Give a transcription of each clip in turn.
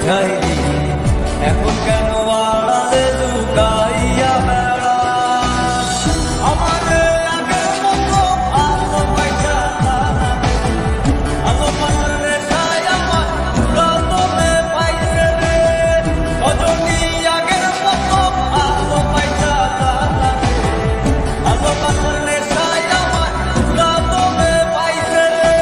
বুঝাইলি, এখন কেন আড়ালে লুকাইয়া বেড়া? আমার আগের মতো ভালোবাসা ভালোবাসার নেশায় আমার রতনে পাইছে রে। রজনী আগের মতো ভালোবাসা ভালোবাসার নেশায় আমার রতনে পাইছে রে।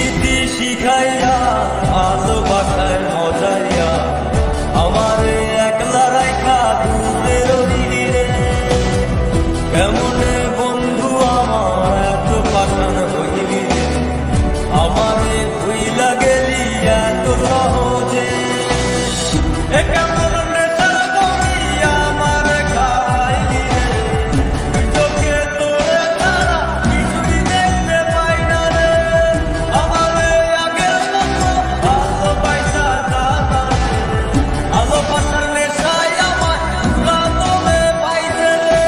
ইতি শিখাইয়া ভালোবাসায় মজাইয়া আমারে একলা রাইখা দূরের দিকে। কেমনে বন্ধু আমার এত পাঠান হইলি রে, আমারে ভুইলা গেলি এত সহজে। এ কেমন নেশার বড়ি আমারে খাওয়াইলি রে, দুই চোখে তোরে ছাড়া কিছুই দেখতে পাই না রে। আমারে আগের মতো ভালোবাসা ভালোবাসার নেশায় আমার রতনে পাইছে রে।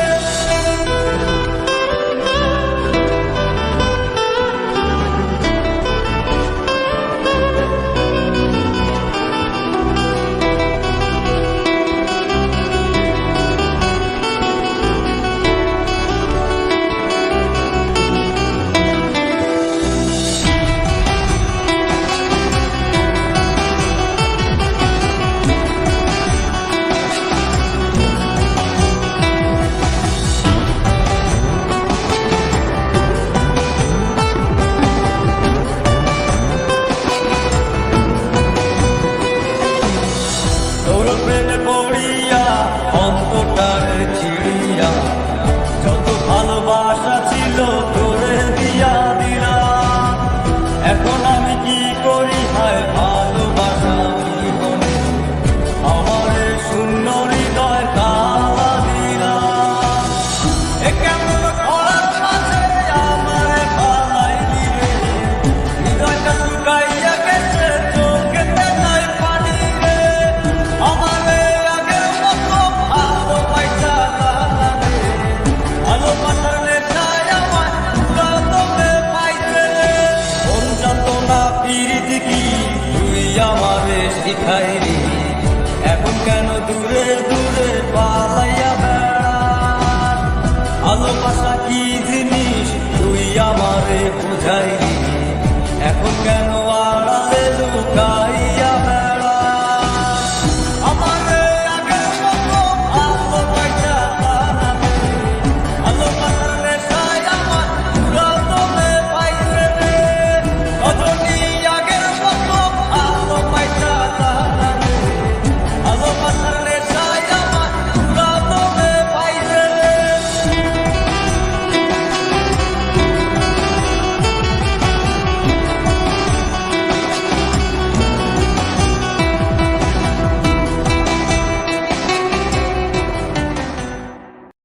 তোর প্রেমে পড়িয়া অন্তটারে চিড়িয়া যত ভালোবাসা ছিল তোরে দিয়া দিলাম। এখন আমি কি করি হায় ভালোবাসা জীবনে আমারে শূন্য হৃদয় তালা দিলাম। এ কেমন খরার মাঝে আমারে পালাইলি রে, হৃদয়টা শুকাইয়া গেছে চোখেতে নাই পানি রে। আমারে আগের মতো ভালোবাসা ভালোবাসার নেশায় আমার রতনে পাইছে রে। কোন যন্ত্রণা পিরিতি কি তুই আমারে শিখাইলি, এখন কেন দূরে দূরে পালাইয়া বেড়াস? ভালোবাসা কি জিনিস তুই আমারে বুঝাইলি, এখন কেন আড়ালে